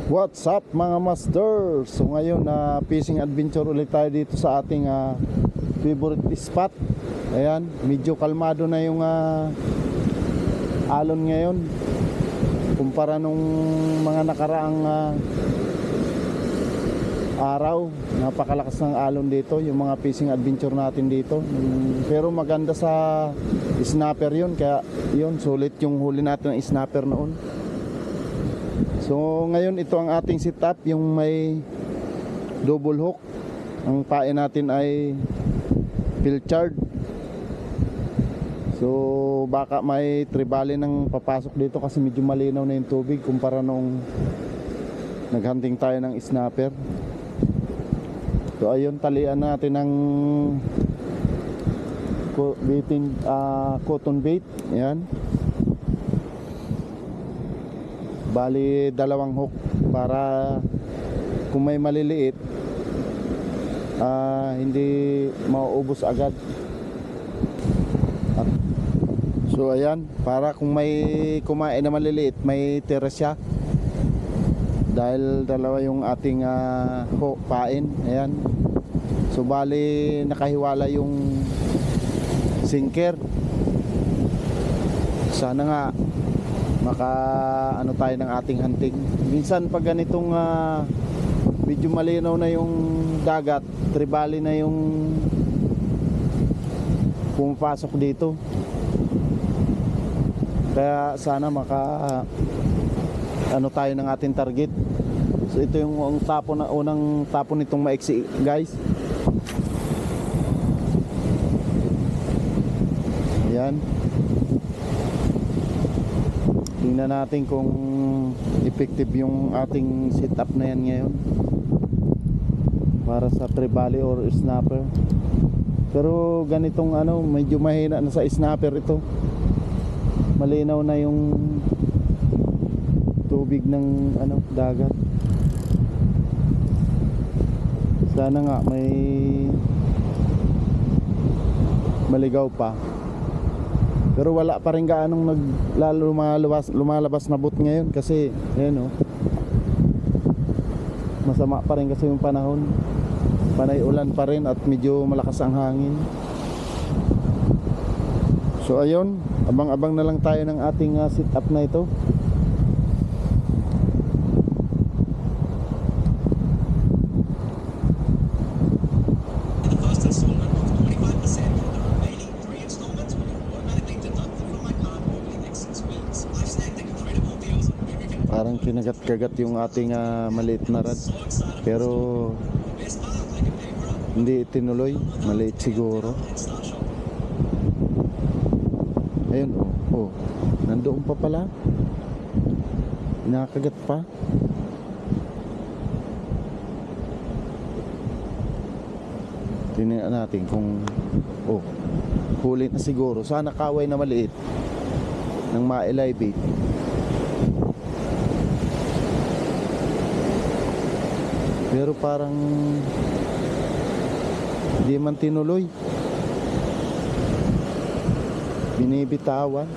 What's up mga master? So ngayon fishing adventure ulit tayo dito sa ating favorite spot. Ayan, medyo kalmado na yung alon ngayon kumpara nung mga nakaraang araw. Napakalakas ng alon dito, yung mga fishing adventure natin dito. Pero maganda sa snapper yun, kaya yun, sulit yung huli natin ng snapper noon. So ngayon ito ang ating setup, yung may double hook. Ang pain natin ay pilchard. So baka may tribali nang papasok dito kasi medyo malinaw na yung tubig kumpara nung naghunting tayo ng snapper. So ayun, talian natin ng cotton bait. Ayan, bali dalawang hook para kung may maliliit hindi mauubos agad. So ayan, para kung may kumain na maliliit, may tira siya. Dahil dalawa yung ating pain. Ayan. So bali nakahiwala yung sinker. Sana nga maka ano tayo ng ating hunting. Minsan pag ganitong medyo malinaw na yung dagat, tribali na yung pumapasok dito. Kaya sana maka ano tayo ng ating target. So ito yung unang tapo nitong maiksi, guys. Ayan. Tingnan natin kung effective yung ating setup na yan ngayon para sa tribali or snapper. Pero ganitong medyo mahina na sa snapper ito. Malinaw na yung tubig ng dagat. Sana nga may maligaw pa. Pero wala pa rin gaanong lumalabas na boat ngayon kasi ayan masama pa rin kasi yung panahon. Panay ulan pa rin at medyo malakas ang hangin. So ayun, abang-abang na lang tayo ng ating setup na ito. Parang kinagat-kagat yung ating maliit na rod, pero hindi tinuloy. Maliit siguro. Ayun, nandoon pa pala. Nakakagat pa. Tingnan natin kung huli na siguro. Sana kaway na maliit ng ma-elevate. Pero parang di man tinuloy. Binibitawan.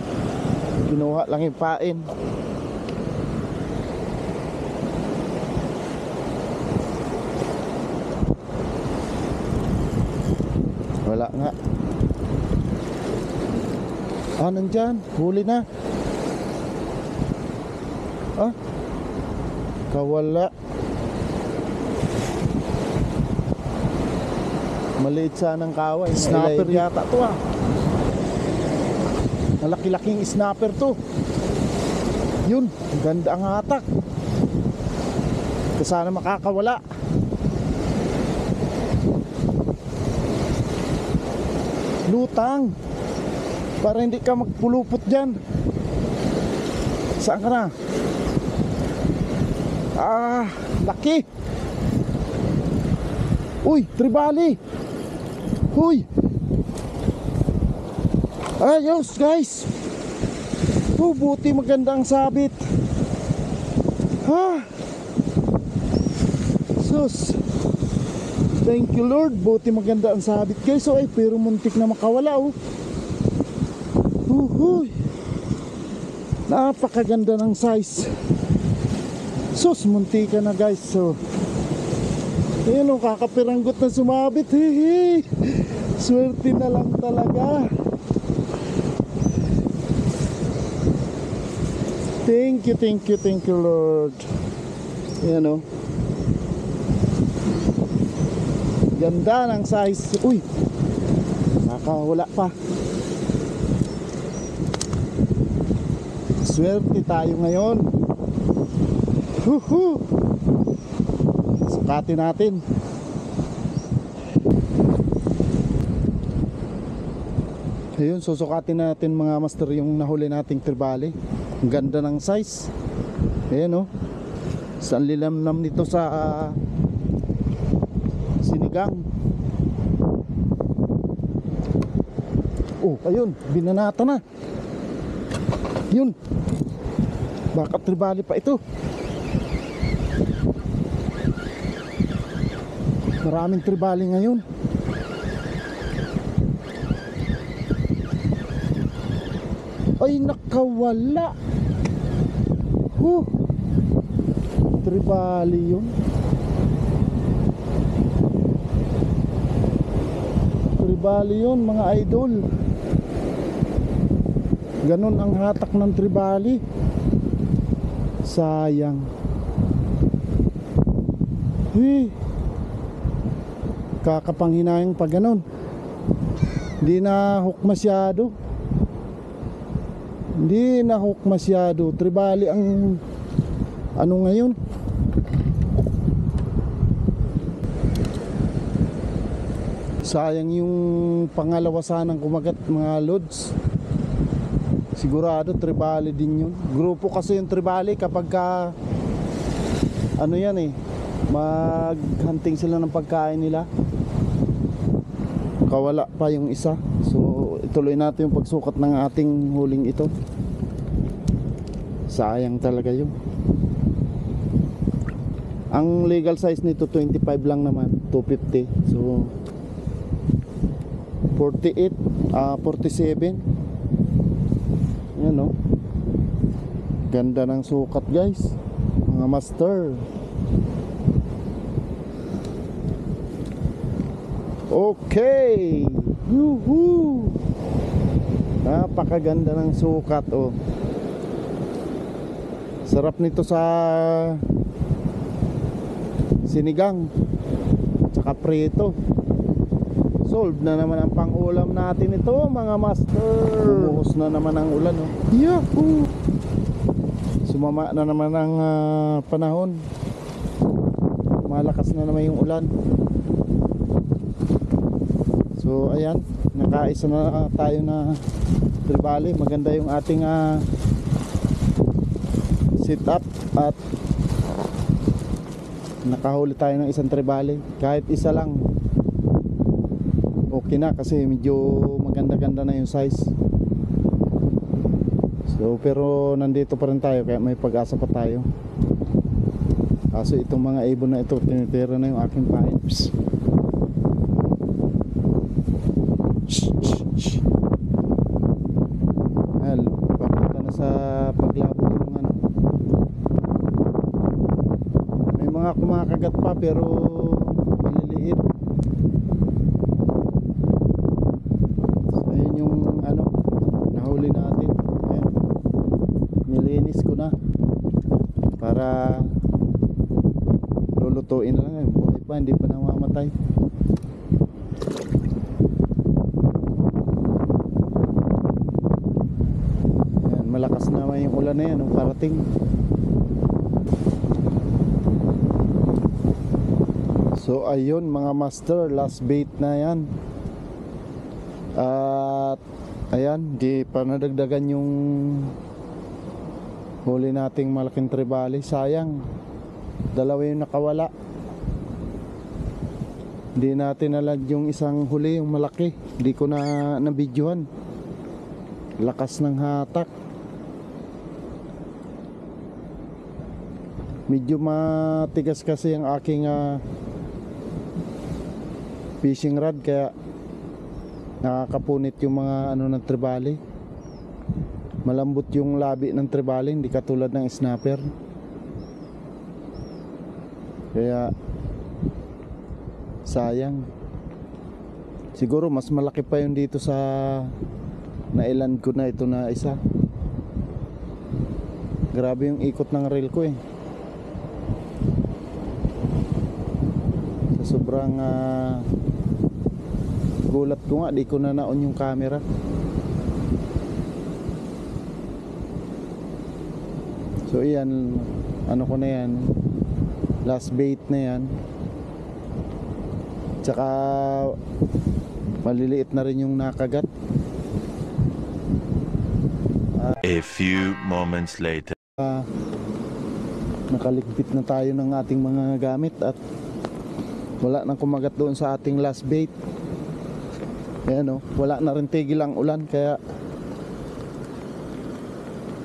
Kinuha lang yung pain. Wala nga. Nandyan. Huli na. Kawala. Maliit sanang kaway. Snapper yata to Malaki-laking snapper to. Yun, ganda ang hatak. Sana makakawala. Lutang. Para hindi ka magpulupot dyan. Saan ka na? Laki. Uy, tribali. Uy. Ayos, guys. Buti maganda ang sabit. Sus. Thank you Lord. Buti maganda ang sabit, guys. Pero muntik na makawala. Napakaganda ng size. Sus, munti ka na guys. So, ayun o, kakapiranggot na sumabit. Hehe. Swerte na lang talaga. Thank you Lord. Ayan o. Ganda ng size. Uy, nakawala pa. Swerte tayo ngayon. Huhu. Sukatin natin. Ayun, susukatin natin mga master yung nahuli nating tribali. Ang ganda ng size. Ayan o. Saan lilamnam nito sa sinigang. Oh, ayun, binanata na. Yun. Baka tribali pa ito. Maraming tribali ngayon. Ay, nakawala. Tribali yun. Tribali yun mga idol. Ganon ang hatak ng tribali. Sayang. Kakapanghinayang pag ganon. Hindi na hook masyado. Hindi na hook masyado. Tribali ang ano ngayon. Sayang yung pangalawa sanang kumagat mga lods. Sigurado tribali din yun. Grupo kasi yung tribali kapag ka ano yan eh, maghunting sila ng pagkain nila. Kawala pa yung isa. So ituloy natin yung pagsukat ng ating huling ito. Sayang talaga yun. Ang legal size nito 25 lang naman, 250. So 48, 47. Yan o. Ganda ng sukat guys, mga master. Okay. Yuhu. Napakaganda ng sukat oh. Sarap nito sa sinigang tsaka preto. Solve na naman ang pang-ulam natin ito mga master. Bumuhos na naman ang ulan oh. Yahoo! Sumama na naman ang panahon. Malakas na naman yung ulan. So ayan, nakaisa na tayo na tribali. Maganda yung ating setup at nakahuli tayo ng isang tribali. Kahit isa lang okay na kasi medyo maganda-ganda na yung size. So pero nandito pa rin tayo kaya may pag-asa pa tayo. Kaso itong mga ibon na ito tinitira na yung aking pain. Well, papunta na sa paglabo yung ano. May mga kumakagat pa pero maliliit. So ayun yung ano nahuli natin. Ayan. Nilinis ko na para lulutuin lang. Ayan, buhay pa, hindi pa namamatay. Malakas naman yung ulan na yan nung parating. So ayun mga master, last bait na yan. At ayan, di pa nadagdagan yung huli nating malaking tribali. Sayang, dalawa yung nakawala. Hindi natin alad yung isang huli, yung malaki. Hindi ko na nabidyohan. Lakas ng hatak. Medyo matigas kasi ang aking fishing rod kaya nakakapunit yung mga ano ng tribali. Malambot yung labi ng tribali, hindi katulad ng snapper. Kaya sayang. Siguro mas malaki pa yun dito sa nailan ko na ito na isa. Grabe yung ikot ng reel ko eh. Sa sobrang gulat ko nga, di ko na naon yung camera. So iyan, ano ko na yan, last bait na yan. Tsaka maliliit na rin yung nakagat. A few moments later. Nakaligpit na tayo ng ating mga gamit at wala nang kumagat doon sa ating last bait. Ayan o, wala na rin tigil ang ulan, kaya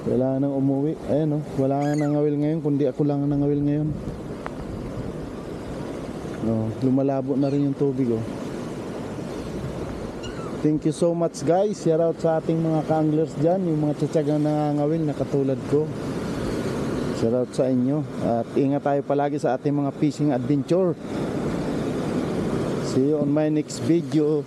kailangan nang umuwi. Ayan o, wala nga nangawil ngayon, kundi ako lang ang nangawil ngayon. Lumalabo na rin yung tubig o. Thank you so much guys. Shout out sa ating mga ka-anglers dyan, yung mga tsatsagang nangangawil na katulad ko. Shout out sa inyo. At ingat tayo palagi sa ating mga fishing adventure. See you on my next video.